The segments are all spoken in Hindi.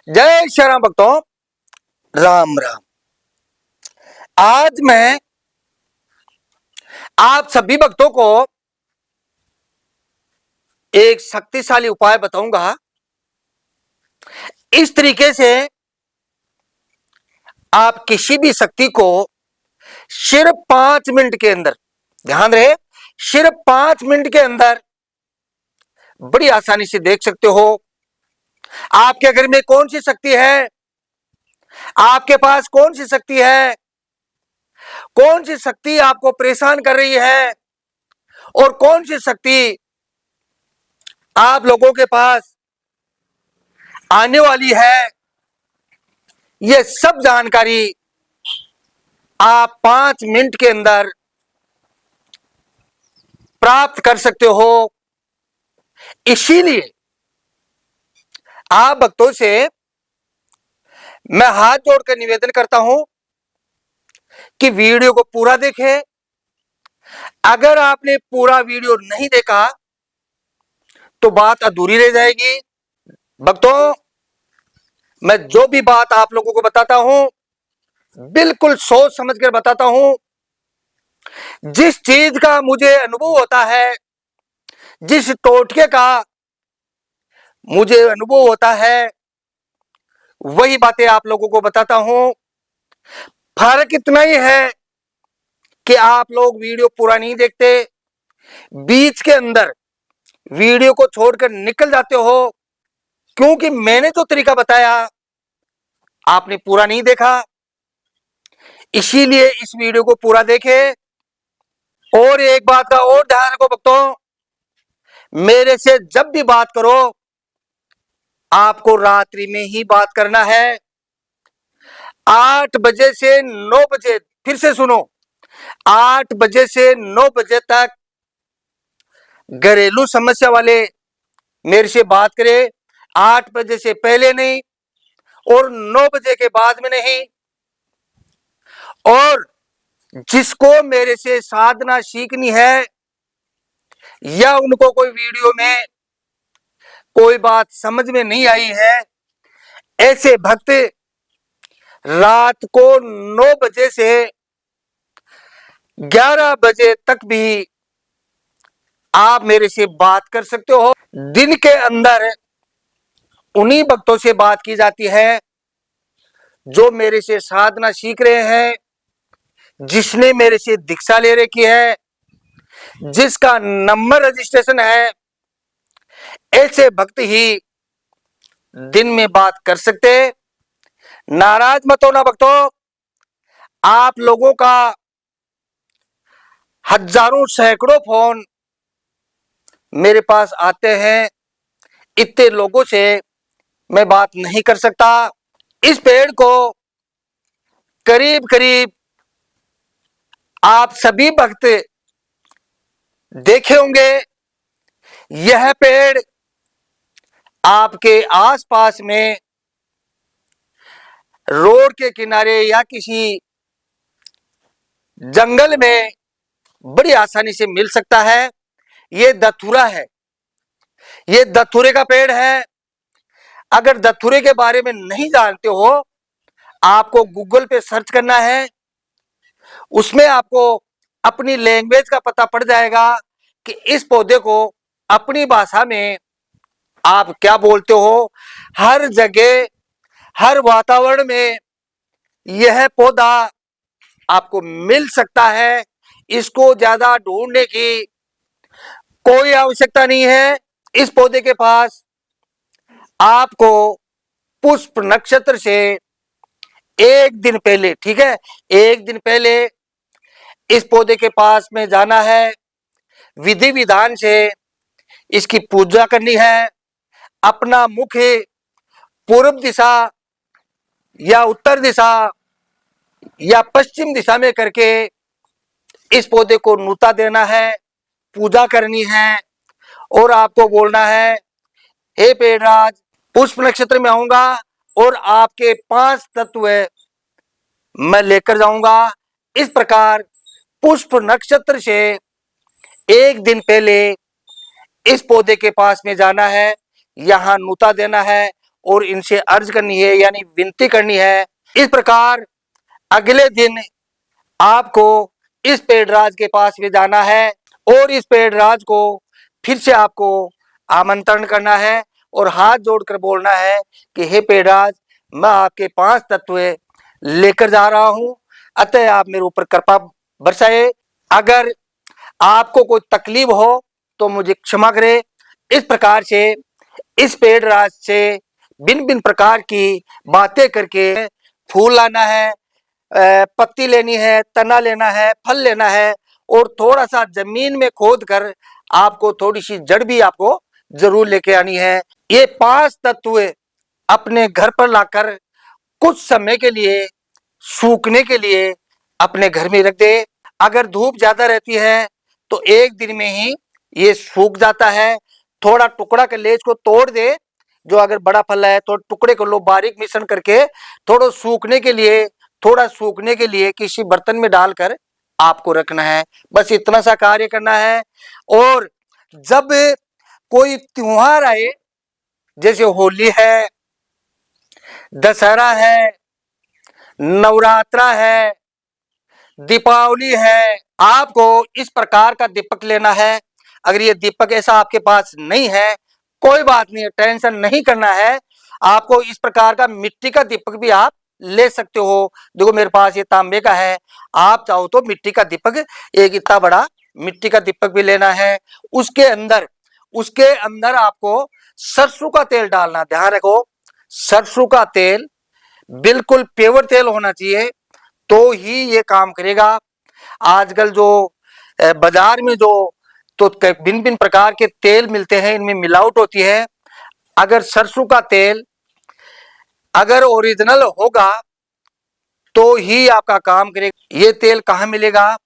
जय श्री राम भक्तों, राम राम। आज मैं आप सभी भक्तों को एक शक्तिशाली उपाय बताऊंगा। इस तरीके से आप किसी भी शक्ति को सिर्फ 5 मिनट के अंदर, ध्यान रहे, सिर्फ 5 मिनट के अंदर बड़ी आसानी से देख सकते हो। आपके घर में कौन सी शक्ति है, आपके पास कौन सी शक्ति है, कौन सी शक्ति आपको परेशान कर रही है और कौन सी शक्ति आप लोगों के पास आने वाली है, यह सब जानकारी आप 5 मिनट के अंदर प्राप्त कर सकते हो। इसीलिए आप भक्तों से मैं हाथ जोड़कर निवेदन करता हूं कि वीडियो को पूरा देखें। अगर आपने पूरा वीडियो नहीं देखा तो बात अधूरी रह जाएगी। भक्तों, मैं जो भी बात आप लोगों को बताता हूं बिल्कुल सोच समझ कर बताता हूं। जिस चीज का मुझे अनुभव होता है, जिस टोटके का मुझे अनुभव होता है, वही बातें आप लोगों को बताता हूं। फर्क इतना ही है कि आप लोग वीडियो पूरा नहीं देखते, बीच के अंदर वीडियो को छोड़कर निकल जाते हो, क्योंकि मैंने जो तरीका बताया आपने पूरा नहीं देखा। इसीलिए इस वीडियो को पूरा देखें। और एक बात का और ध्यान रखो भक्तों, मेरे से जब भी बात करो आपको रात्रि में ही बात करना है। 8 बजे से 9 बजे, फिर से सुनो, 8 बजे से 9 बजे तक घरेलू समस्या वाले मेरे से बात करें। 8 बजे से पहले नहीं और 9 बजे के बाद में नहीं। और जिसको मेरे से साधना सीखनी है या उनको कोई वीडियो में कोई बात समझ में नहीं आई है, ऐसे भक्त रात को 9 बजे से 11 बजे तक भी आप मेरे से बात कर सकते हो। दिन के अंदर उन्हीं भक्तों से बात की जाती है जो मेरे से साधना सीख रहे हैं, जिसने मेरे से दीक्षा ले रखी है, जिसका नंबर रजिस्ट्रेशन है। ऐसे भक्त ही दिन में बात कर सकते। नाराज मत होना भक्तों, आप लोगों का हजारों सैकड़ों फोन मेरे पास आते हैं, इतने लोगों से मैं बात नहीं कर सकता। इस पेड़ को करीब करीब आप सभी भक्त देखे होंगे। यह पेड़ आपके आसपास में रोड के किनारे या किसी जंगल में बड़ी आसानी से मिल सकता है। ये धतूरा है, ये धतूरे का पेड़ है। अगर धतूरे के बारे में नहीं जानते हो, आपको गूगल पे सर्च करना है, उसमें आपको अपनी लैंग्वेज का पता पड़ जाएगा कि इस पौधे को अपनी भाषा में आप क्या बोलते हो। हर जगह, हर वातावरण में यह पौधा आपको मिल सकता है। इसको ज्यादा ढूंढने की कोई आवश्यकता नहीं है। इस पौधे के पास आपको पुष्प नक्षत्र से एक दिन पहले, ठीक है, एक दिन पहले इस पौधे के पास में जाना है। विधि विधान से इसकी पूजा करनी है। अपना मुख पूर्व दिशा या उत्तर दिशा या पश्चिम दिशा में करके इस पौधे को नूता देना है, पूजा करनी है। और आपको बोलना है, हे पेड़राज, पुष्प नक्षत्र में आऊंगा और आपके 5 तत्व मैं लेकर जाऊंगा। इस प्रकार पुष्प नक्षत्र से एक दिन पहले इस पौधे के पास में जाना है, यहां नूता देना है और इनसे अर्ज करनी है, यानी विनती करनी है। इस प्रकार अगले दिन आपको इस पेड़राज के पास भी जाना है और इस पेड़राज को फिर से आपको आमंत्रण करना है और हाथ जोड़कर बोलना है कि हे पेड़राज, मैं आपके 5 तत्व लेकर जा रहा हूं, अतः आप मेरे ऊपर कृपा बरसाए। अगर आपको कोई तकलीफ हो तो मुझे क्षमा करे। इस प्रकार से इस पेड़राज से भिन्न भिन्न प्रकार की बातें करके फूल लाना है, पत्ती लेनी है, तना लेना है, फल लेना है और थोड़ा सा जमीन में खोद कर आपको थोड़ी सी जड़ भी आपको जरूर लेके आनी है। ये 5 तत्व अपने घर पर लाकर कुछ समय के लिए सूखने के लिए अपने घर में रख दे। अगर धूप ज्यादा रहती है तो एक दिन में ही ये सूख जाता है। थोड़ा टुकड़ा के लेज को तोड़ दे, जो अगर बड़ा फल है तो टुकड़े को लो बारीक मिश्रण करके थोड़ा सूखने के लिए किसी बर्तन में डालकर आपको रखना है। बस इतना सा कार्य करना है। और जब कोई त्योहार आए, जैसे होली है, दशहरा है, नवरात्रा है, दीपावली है, आपको इस प्रकार का दीपक लेना है। अगर ये दीपक ऐसा आपके पास नहीं है, कोई बात नहीं है, टेंशन नहीं करना है। आपको इस प्रकार का मिट्टी का दीपक भी आप ले सकते हो। देखो मेरे पास ये तांबे का है, आप चाहो तो मिट्टी का दीपक, एक इतना बड़ा मिट्टी का दीपक भी लेना है। उसके अंदर आपको सरसों का तेल डालना। ध्यान रखो, सरसों का तेल बिल्कुल प्योर तेल होना चाहिए, तो ही ये काम करेगा। आजकल जो बाजार में जो तो भिन्न भिन्न प्रकार के तेल मिलते हैं, इनमें मिलावट होती है। अगर सरसों का तेल अगर ओरिजिनल होगा तो ही आपका काम करेगा। ये तेल कहाँ मिलेगा?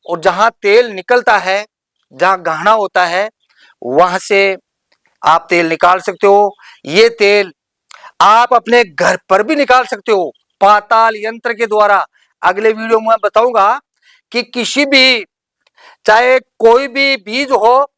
और जहां तेल निकलता है, जहां गहना होता है, वहां से आप तेल निकाल सकते हो। ये तेल आप अपने घर पर भी निकाल सकते हो पाताल यंत्र के द्वारा। अगले वीडियो में बताऊंगा कि किसी भी, चाहे कोई भी बीज हो,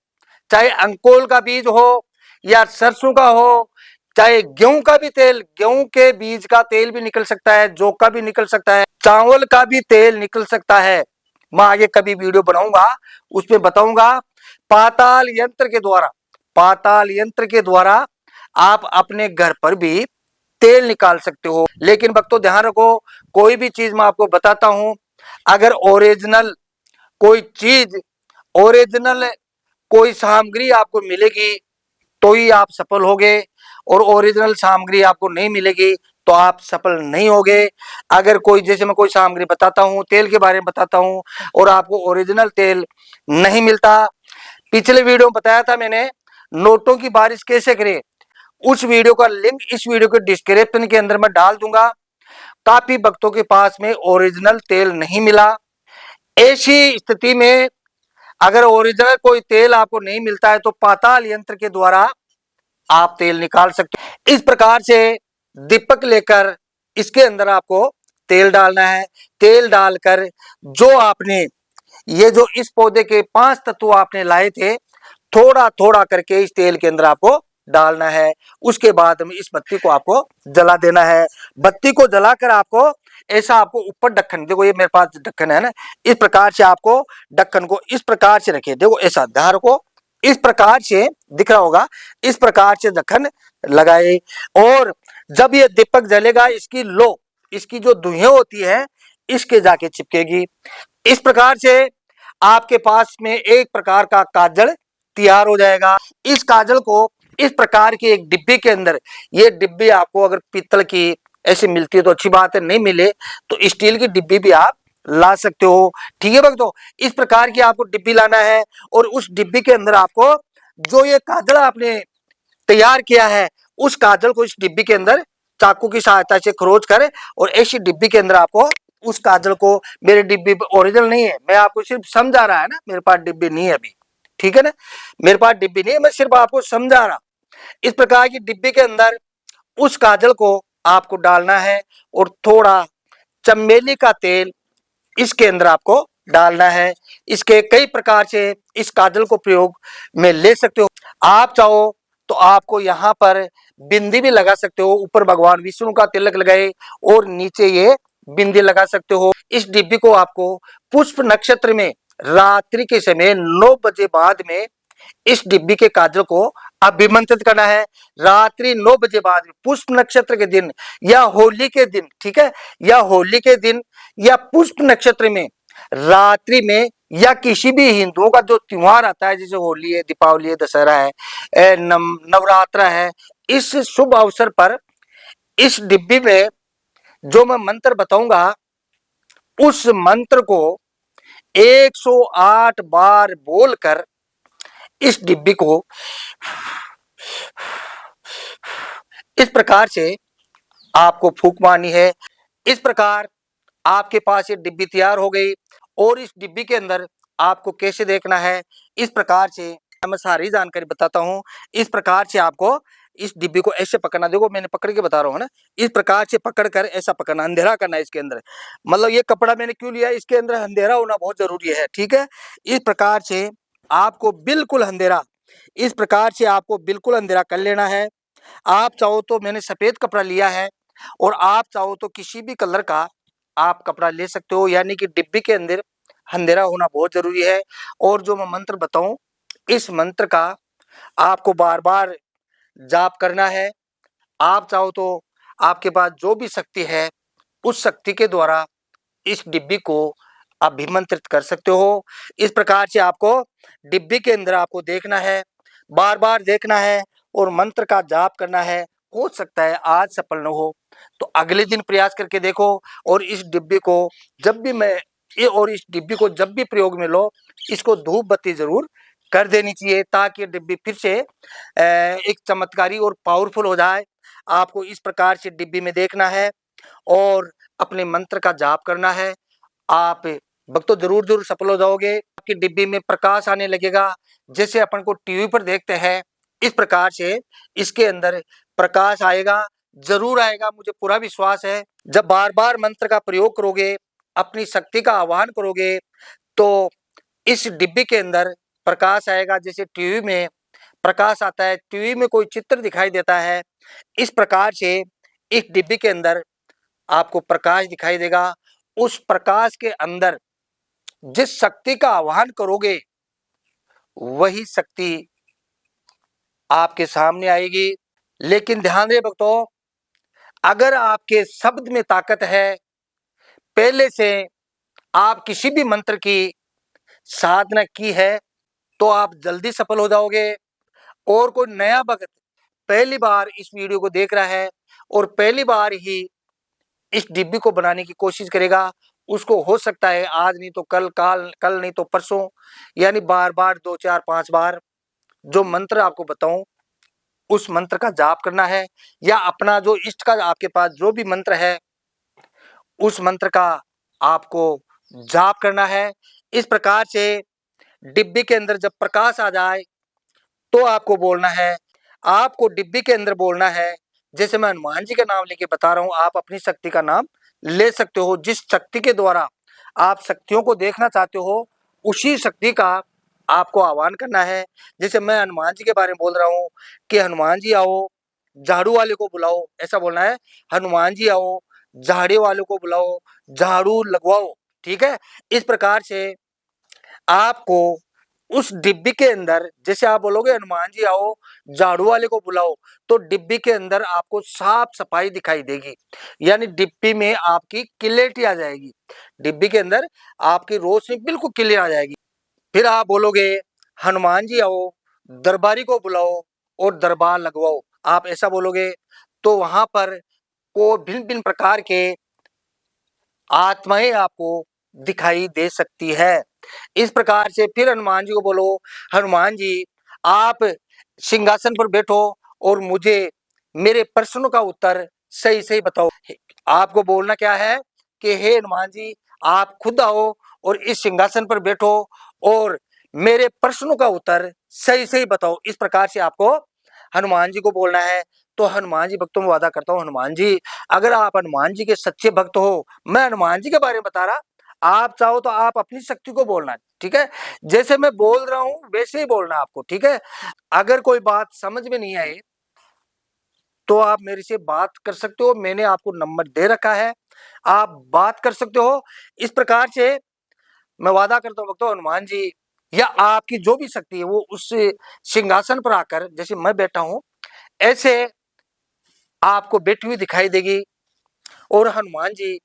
चाहे अंकोल का बीज हो या सरसों का हो, चाहे गेहूं का भी तेल, गेहूं के बीज का तेल भी निकल सकता है, जौ का भी निकल सकता है, चावल का भी तेल निकल सकता है। मैं आगे कभी वीडियो बनाऊंगा, उसमें बताऊंगा। पाताल यंत्र के द्वारा आप अपने घर पर भी तेल निकाल सकते हो। लेकिन भक्तों ध्यान रखो, कोई भी चीज मैं आपको बताता हूं, अगर ओरिजिनल कोई चीज, ओरिजिनल कोई सामग्री आपको मिलेगी तो ही आप सफल होगे, और ओरिजिनल सामग्री आपको नहीं मिलेगी तो आप सफल नहीं होगे। अगर कोई, जैसे मैं कोई सामग्री बताता हूं, तेल के बारे में बताता हूं और आपको ओरिजिनल तेल नहीं मिलता, पिछले वीडियो में बताया था मैंने नोटों की बारिश कैसे करें, उस वीडियो का लिंक इस वीडियो के डिस्क्रिप्शन के अंदर मैं डाल दूंगा। काफी भक्तों के पास में ओरिजिनल तेल नहीं मिला। ऐसी स्थिति में अगर ओरिजिनल कोई तेल आपको नहीं मिलता है तो पाताल यंत्र के द्वारा आप तेल निकाल सकते हो। इस प्रकार से दीपक लेकर इसके अंदर आपको तेल डालना है। तेल डालकर जो आपने, ये जो इस पौधे के 5 तत्व आपने लाए थे, थोड़ा थोड़ा करके इस तेल के अंदर आपको डालना है। उसके बाद में इस बत्ती को आपको जला देना है। बत्ती को जलाकर आपको ऐसा, आपको ऊपर ढक्कन, देखो ये मेरे पास ढक्कन है ना, इस प्रकार से आपको ढक्कन को इस प्रकार से रखे, देखो ऐसा ध्यान रखो, इस प्रकार से दिख रहा होगा, इस प्रकार से ढक्कन लगाए। और जब ये दीपक जलेगा, इसकी जो धुएं होती है इसके जाके चिपकेगी। इस प्रकार से आपके पास में एक प्रकार का काजल तैयार हो जाएगा। इस काजल को इस प्रकार की एक डिब्बी के अंदर, ये डिब्बी आपको अगर पीतल की ऐसी मिलती है तो अच्छी बात है, नहीं मिले तो स्टील की डिब्बी भी आप ला सकते हो। ठीक है भक्तों, इस प्रकार की आपको डिब्बी लाना है और उस डिब्बी के अंदर आपको जो ये काजल आपने तैयार किया है, उस काजल को इस डिब्बी के अंदर चाकू की सहायता से खरोच कर, और ऐसी डिब्बी के अंदर आपको उस काजल को, मेरी डिब्बी ओरिजिनल नहीं है, मैं आपको सिर्फ समझा रहा है ना, मेरे पास डिब्बी नहीं है अभी, ठीक है ना, मेरे पास डिब्बी नहीं है, मैं सिर्फ आपको समझा रहा। इस प्रकार की डिब्बी के अंदर उस काजल को आपको डालना है और थोड़ा चमेली का तेल इसके अंदर आपको डालना है। इसके कई प्रकार से इस काजल को प्रयोग में ले सकते हो। आप चाहो तो आपको यहाँ पर बिंदी भी लगा सकते हो, ऊपर भगवान विष्णु का तिलक लगाए और नीचे ये बिंदी लगा सकते हो। इस डिब्बी को आपको पुष्प नक्षत्र में रात्रि के समय 9 बजे बाद में इस डिब्बी के काजल को अभिमंत्रित करना है। रात्रि 9 बजे बाद पुष्प नक्षत्र के दिन या होली के दिन, ठीक है, या होली के दिन या पुष्प नक्षत्र में रात्रि में या किसी भी हिंदुओं का जो त्योहार आता है, जैसे होली है, दीपावली है, दशहरा है, नवरात्र है, इस शुभ अवसर पर इस डिब्बी में जो मैं मंत्र बताऊंगा उस मंत्र को 108 बार बोलकर इस डिब्बी को इस प्रकार से आपको फूंक मारनी है। इस प्रकार आपके पास ये डिब्बी तैयार हो गई। और इस डिब्बी के अंदर आपको कैसे देखना है, इस प्रकार से मैं सारी जानकारी बताता हूँ। इस प्रकार से आपको इस डिब्बी को ऐसे पकड़ना, देखो मैंने पकड़ के बता रहा हूँ ना, इस प्रकार से पकड़कर ऐसा पकड़ना, अंधेरा करना है इसके अंदर। मतलब ये कपड़ा मैंने क्यों लिया, इसके अंदर अंधेरा होना बहुत जरूरी है, ठीक है। इस प्रकार से आपको बिल्कुल अंधेरा, इस प्रकार से आपको बिल्कुल अंधेरा कर लेना है। आप चाहो तो मैंने सफेद कपड़ा लिया है और आप चाहो तो किसी भी कलर का आप कपड़ा ले सकते हो, यानी कि डिब्बी के अंदर अंधेरा होना बहुत जरूरी है। और जो मैं मंत्र बताऊं, इस मंत्र का आपको बार बार जाप करना है। आप चाहो तो आपके पास जो भी शक्ति है उस शक्ति के द्वारा इस डिब्बी को अभिमंत्रित कर सकते हो। इस प्रकार से आपको डिब्बी के अंदर आपको देखना है, बार बार देखना है और मंत्र का जाप करना है। हो सकता है आज सफल न हो तो अगले दिन प्रयास करके देखो। और इस डिब्बी को जब भी इस डिब्बी को जब भी प्रयोग में लो, इसको धूप बत्ती जरूर कर देनी चाहिए, ताकि ये डिब्बी फिर से एक चमत्कारी और पावरफुल हो जाए। आपको इस प्रकार से डिब्बी में देखना है और अपने मंत्र का जाप करना है। आप भक्तों जरूर जरूर सफल हो जाओगे। आपकी डिब्बी में प्रकाश आने लगेगा, जैसे अपन को टीवी पर देखते हैं, इस प्रकार से इसके अंदर प्रकाश आएगा, जरूर आएगा, मुझे पूरा विश्वास है। जब बार बार मंत्र का प्रयोग करोगे, अपनी शक्ति का आह्वान करोगे, तो इस डिब्बी के अंदर प्रकाश आएगा। जैसे टीवी में प्रकाश आता है, टीवी में कोई चित्र दिखाई देता है, इस प्रकार से इस डिब्बी के अंदर आपको प्रकाश दिखाई देगा। उस प्रकाश के अंदर जिस शक्ति का आह्वान करोगे वही शक्ति आपके सामने आएगी। लेकिन ध्यान रहे भक्तों, अगर आपके शब्द में ताकत है, पहले से आप किसी भी मंत्र की साधना की है, तो आप जल्दी सफल हो जाओगे। और कोई नया भक्त पहली बार इस वीडियो को देख रहा है और पहली बार ही इस डिब्बी को बनाने की कोशिश करेगा, उसको हो सकता है आज नहीं तो कल, कल नहीं तो परसों, यानी बार बार 2 4 5 बार जो मंत्र आपको बताऊं उस मंत्र का जाप करना है, या अपना जो इष्ट का आपके पास जो भी मंत्र है उस मंत्र का आपको जाप करना है। इस प्रकार से डिब्बी के अंदर जब प्रकाश आ जाए तो आपको बोलना है, आपको डिब्बी के अंदर बोलना है, जैसे मैं हनुमान जी का नाम लेके बता रहा हूं, आप अपनी शक्ति का नाम ले सकते हो। जिस शक्ति के द्वारा आप शक्तियों को देखना चाहते हो उसी शक्ति का आपको आह्वान करना है। जैसे मैं हनुमान जी के बारे में बोल रहा हूँ कि हनुमान जी आओ, झाड़ू वाले को बुलाओ, ऐसा बोलना है, हनुमान जी आओ, झाड़ू वाले को बुलाओ, झाड़ू लगवाओ, ठीक है। इस प्रकार से आपको उस डिब्बी के अंदर, जैसे आप बोलोगे हनुमान जी आओ, झाड़ू वाले को बुलाओ, तो डिब्बी के अंदर आपको साफ सफाई दिखाई देगी, यानी डिब्बी में आपकी क्लियरिटी आ जाएगी, डिब्बी के अंदर आपकी रोशनी बिल्कुल क्लियर आ जाएगी। फिर आप बोलोगे हनुमान जी आओ, दरबारी को बुलाओ और दरबार लगवाओ, आप ऐसा बोलोगे तो वहां पर को भिन्न भिन्न प्रकार के आत्माएं आपको दिखाई दे सकती है। इस प्रकार से फिर हनुमान जी को बोलो, हनुमान जी आप सिंहासन पर बैठो और मुझे मेरे प्रश्नों का उत्तर सही सही बताओ। आपको बोलना क्या है कि हे हनुमान जी आप खुद आओ और इस सिंहासन पर बैठो और मेरे प्रश्नों का उत्तर सही सही बताओ। इस प्रकार से आपको हनुमान जी को बोलना है। तो हनुमान जी भक्तों में वादा करता हूं, हनुमान जी अगर आप हनुमान जी के सच्चे भक्त हो, मैं हनुमान जी के बारे में बता रहा, आप चाहो तो आप अपनी शक्ति को बोलना, ठीक है। जैसे मैं बोल रहा हूं वैसे ही बोलना आपको, ठीक है। अगर कोई बात समझ में नहीं आए तो आप मेरे से बात कर सकते हो, मैंने आपको नंबर दे रखा है, आप बात कर सकते हो। इस प्रकार से मैं वादा करता हूं भक्तों, हनुमान जी या आपकी जो भी शक्ति है वो उस सिंहासन पर आकर, जैसे मैं बैठा हूं ऐसे आपको बैठी हुई दिखाई देगी। और हनुमान जी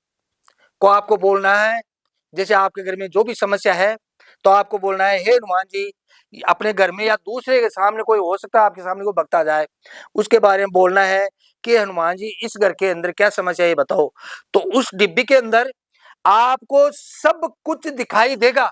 को आपको बोलना है, जैसे आपके घर में जो भी समस्या है तो आपको बोलना है, हे हनुमान जी, अपने घर में या दूसरे के सामने कोई हो सकता है, आपके सामने कोई भक्त आ जाए, उसके बारे में बोलना है कि हनुमान जी इस घर के अंदर क्या समस्या है ये बताओ। तो उस डिब्बी के अंदर आपको सब कुछ दिखाई देगा,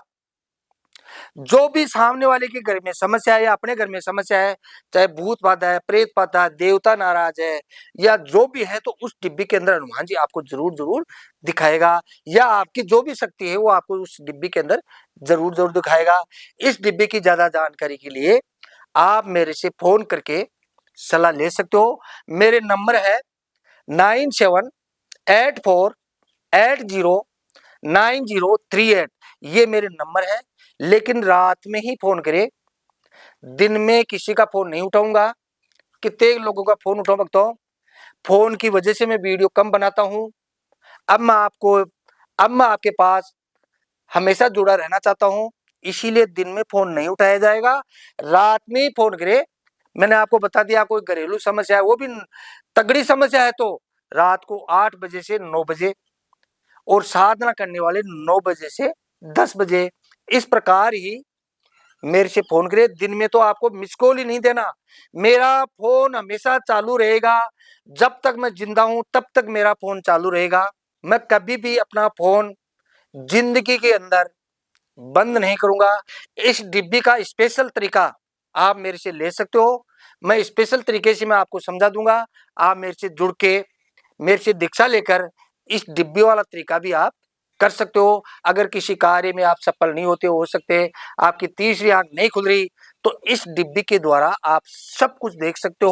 जो भी सामने वाले के घर में समस्या है या अपने घर में समस्या है, चाहे भूत बाधा है, प्रेत बाधा है, देवता नाराज है या जो भी है, तो उस डिब्बी के अंदर हनुमान जी आपको जरूर जरूर दिखाएगा, या आपकी जो भी शक्ति है वो आपको उस डिब्बी के अंदर जरूर जरूर दिखाएगा। इस डिब्बी की ज्यादा जानकारी के लिए आप मेरे से फोन करके सलाह ले सकते हो। मेरे नंबर है 9784809038, ये मेरे नंबर है। लेकिन रात में ही फोन करे, दिन में किसी का फोन नहीं उठाऊंगा। कितने लोगों का फोन उठाऊं भक्तों, फोन की वजह से मैं वीडियो कम बनाता हूं। अब मैं आपके पास हमेशा जुड़ा रहना चाहता हूं, इसीलिए दिन में फोन नहीं उठाया जाएगा, रात में ही फोन करे। मैंने आपको बता दिया, कोई घरेलू समस्या है, वो भी तगड़ी समस्या है, तो रात को 8 बजे से 9 बजे, और साधना करने वाले 9 बजे से 10 बजे। इस प्रकार ही मेरे से फोन करे। दिन में तो आपको मिस कॉल ही नहीं देना, मेरा फोन हमेशा चालू रहेगा। जब तक मैं जिंदा हूं तब तक मेरा फोन चालू रहेगा। मैं कभी भी अपना फोन जिंदगी के अंदर बंद नहीं करूंगा। इस डिब्बी का स्पेशल तरीका आप मेरे से ले सकते हो, मैं स्पेशल तरीके से मैं आपको समझा दूंगा। आप मेरे से जुड़ के, मेरे से दीक्षा लेकर इस डिब्बी वाला तरीका भी आप कर सकते हो। अगर किसी कार्य में आप सफल नहीं होते, हो सकते आपकी तीसरी आंख नहीं खुल रही, तो इस डिब्बी के द्वारा आप सब कुछ देख सकते हो।